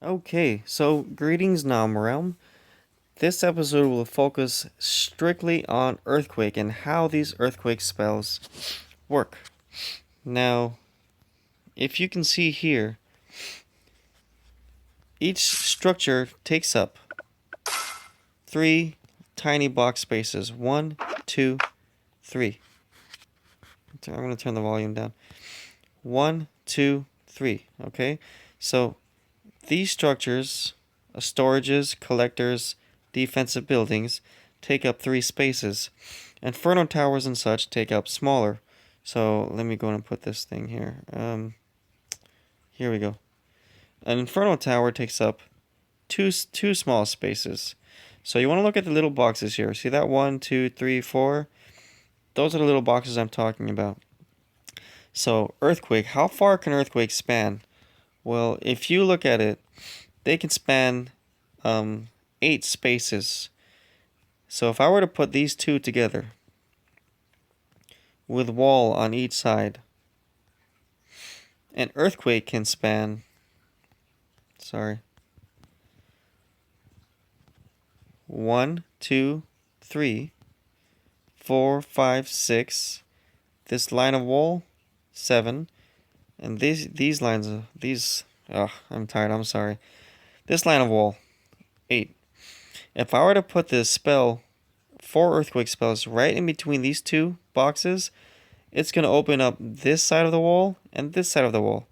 Okay, so greetings, Nam Realm. This episode will focus strictly on Earthquake and how these Earthquake spells work. Now, if you can see here, each structure takes up three tiny box spaces. One, two, three. I'm going to turn the volume down. One, two, three. Okay, so these structures, storages, collectors, defensive buildings, take up three spaces. Inferno towers and such take up smaller. So let me go and put this thing here. Here we go. An Inferno tower takes up two small spaces. So you want to look at the little boxes here. See that? 1, 2, 3, 4? Those are the little boxes I'm talking about. So Earthquake, how far can Earthquake span? Well, if you look at it, they can span 8 spaces. So if I were to put these two together with wall on each side, an Earthquake can span, sorry, 1, 2, 3, 4, 5, 6. This line of wall, 7. And these lines of these, I'm tired, I'm sorry. This line of wall, 8. If I were to put this spell, 4 Earthquake spells, right in between these two boxes, it's going to open up this side of the wall and this side of the wall.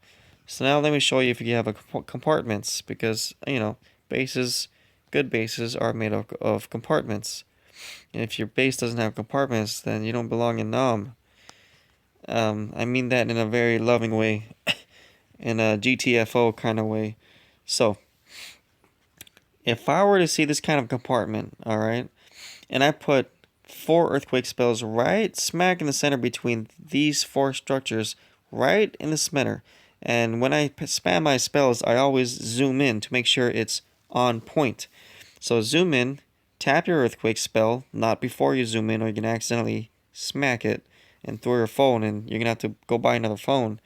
So now let me show you if you have compartments, because, bases, good bases are made of compartments. And if your base doesn't have compartments, then you don't belong in Nom. I mean that in a very loving way, in a GTFO kind of way. So, if I were to see this kind of compartment, alright, and I put 4 Earthquake spells right smack in the center between these 4 structures, right in the center. And when I spam my spells, I always zoom in to make sure it's on point. So zoom in, tap your Earthquake spell, not before you zoom in or you're going to accidentally smack it and throw your phone and you're going to have to go buy another phone.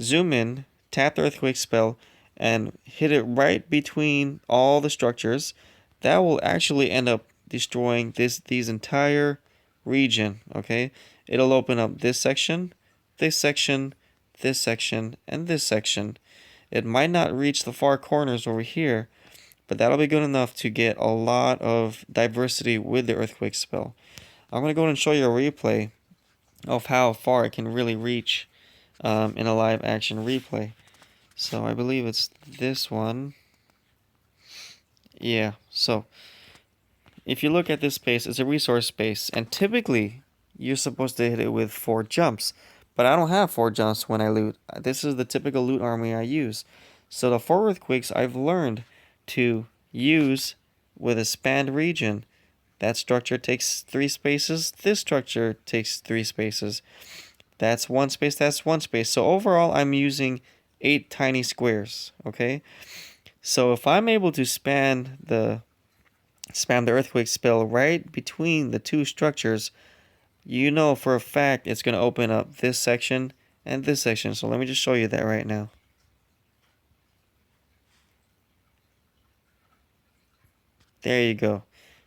Zoom in, tap the Earthquake spell, and hit it right between all the structures. That will actually end up destroying these entire region, okay? It'll open up this section, this section, this section, and this section. It might not reach the far corners over here, but that'll be good enough to get a lot of diversity with the Earthquake spell. I'm going to go ahead and show you a replay of how far it can really reach in a live action replay. So I believe it's this one. Yeah, so if you look at this space, it's a resource space, and typically you're supposed to hit it with 4 jumps, but I don't have 4 jumps when I loot. This is the typical loot army I use. So the 4 earthquakes I've learned to use with a spanned region. That structure takes 3 spaces, this structure takes 3 spaces. That's 1 space, that's 1 space. So overall I'm using 8 tiny squares, okay? So if I'm able to spam the earthquake spell right between the 2 structures, you know for a fact it's going to open up this section and this section. So let me just show you that right now. There you go.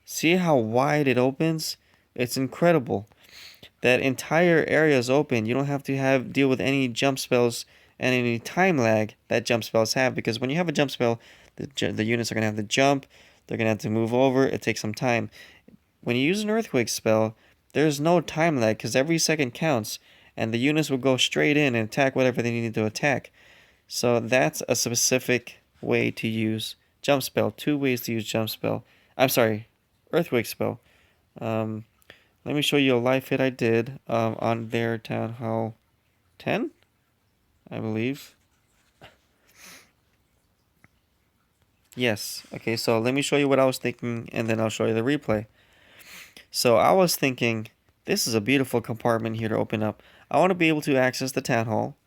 See how wide it opens? It's incredible. That entire area is open. You don't have to deal with any jump spells and any time lag that jump spells have, because when you have a jump spell, the units are going to have to jump, they're going to have to move over, it takes some time. When you use an earthquake spell, there's no time lag because every second counts, and the units will go straight in and attack whatever they need to attack. So that's a specific way to use jump spell. 2 ways to use jump spell. I'm sorry, earthquake spell. Let me show you a live hit I did on their Town Hall 10, I believe. Yes. Okay, so let me show you what I was thinking, and then I'll show you the replay. So I was thinking, this is a beautiful compartment here to open up. I want to be able to access the Town Hall,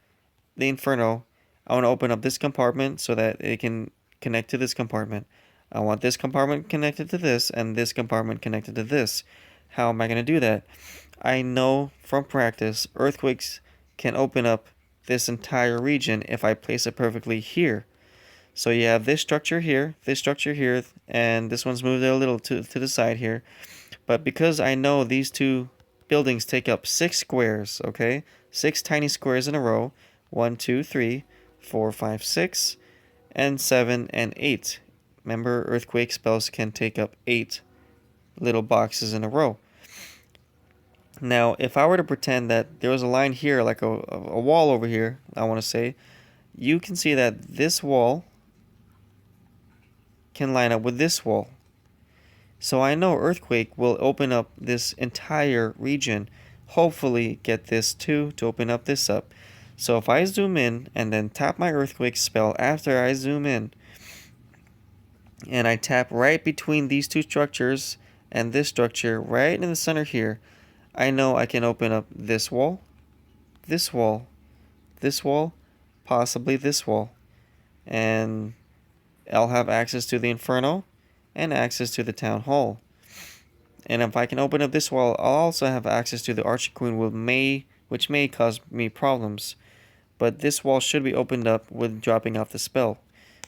the Inferno. I want to open up this compartment so that it can connect to this compartment. I want this compartment connected to this, and this compartment connected to this. How am I going to do that? I know from practice, earthquakes can open up this entire region if I place it perfectly here. So you have this structure here, and this one's moved a little to the side here. But because I know these two buildings take up 6 squares, okay? 6 tiny squares in a row. 1, 2, 3, 4, 5, 6, and 7 and 8. Remember, earthquake spells can take up 8 little boxes in a row. Now, if I were to pretend that there was a line here, like a wall over here, I want to say, you can see that this wall can line up with this wall. So I know earthquake will open up this entire region. Hopefully get this too to open up this up. So if I zoom in and then tap my earthquake spell after I zoom in, and I tap right between these two structures and this structure right in the center here, I know I can open up this wall, this wall, this wall, possibly this wall. And I'll have access to the Inferno and access to the Town Hall. And if I can open up this wall, I'll also have access to the Archer Queen, which may cause me problems. But this wall should be opened up with dropping off the spell.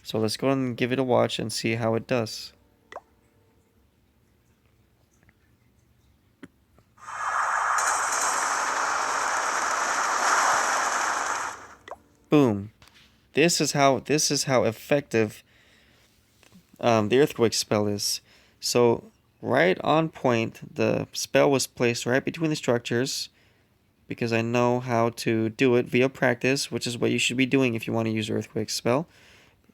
So let's go and give it a watch and see how it does. Boom. This is how effective the earthquake spell is. So right on point, the spell was placed right between the structures, because I know how to do it via practice, which is what you should be doing if you want to use earthquake spell.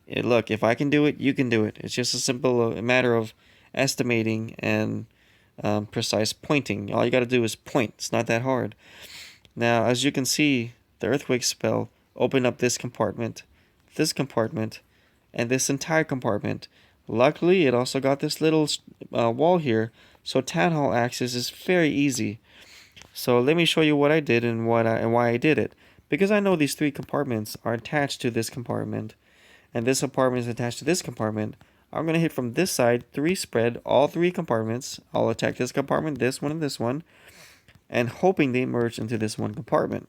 Look, if I can do it, you can do it. It's just a simple matter of estimating and precise pointing. All you got to do is point. It's not that hard. Now, as you can see, the earthquake spell opened up this compartment, and this entire compartment. Luckily, it also got this little wall here, so Town Hall access is very easy. So let me show you what I did and why I did it. Because I know these 3 compartments are attached to this compartment, and this compartment is attached to this compartment, I'm going to hit from this side, 3 spread, all 3 compartments. I'll attack this compartment, this one, and this one, and hoping they merge into this one compartment.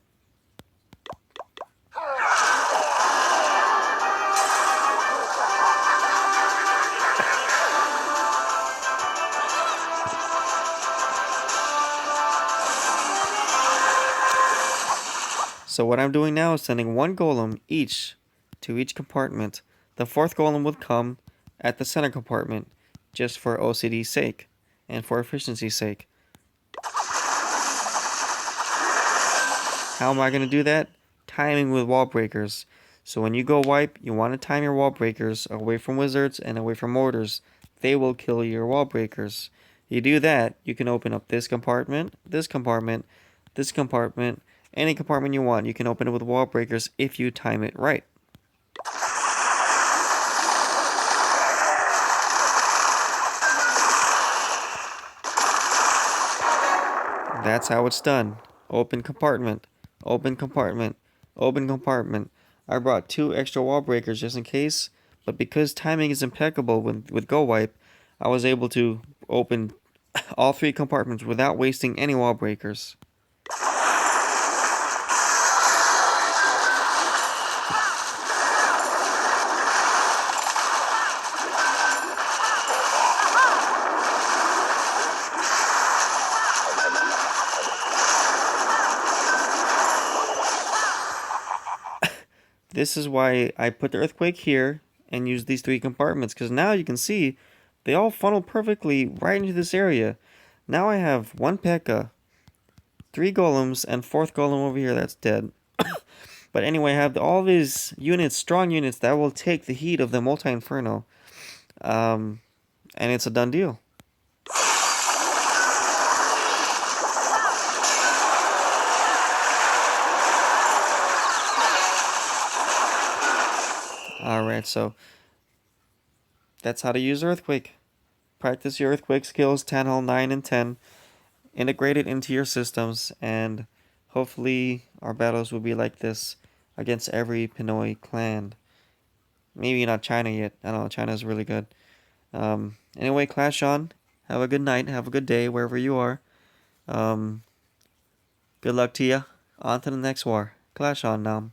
So what I'm doing now is sending 1 golem each to each compartment. The 4th golem would come at the center compartment, just for OCD's sake and for efficiency's sake. How am I going to do that? Timing with wall breakers. So when you go wipe, you want to time your wall breakers away from wizards and away from mortars. They will kill your wall breakers. You do that, you can open up this compartment, this compartment, this compartment, any compartment you want. You can open it with wall breakers if you time it right. That's how it's done. Open compartment, open compartment, open compartment. I brought 2 extra wall breakers just in case, but because timing is impeccable with Go Wipe, I was able to open all 3 compartments without wasting any wall breakers. This is why I put the earthquake here and use these 3 compartments, because now you can see they all funnel perfectly right into this area. Now I have 1 P.E.K.K.A, 3 golems, and 4th golem over here that's dead. But anyway, I have all these units, strong units, that will take the heat of the multi-inferno. And it's a done deal. Alright, so that's how to use Earthquake. Practice your Earthquake skills, Town Hall 9 and 10. Integrate it into your systems, and hopefully our battles will be like this against every Pinoy clan. Maybe not China yet. I don't know, China's really good. Anyway, Clash on. Have a good night. Have a good day wherever you are. Good luck to you. On to the next war. Clash on now.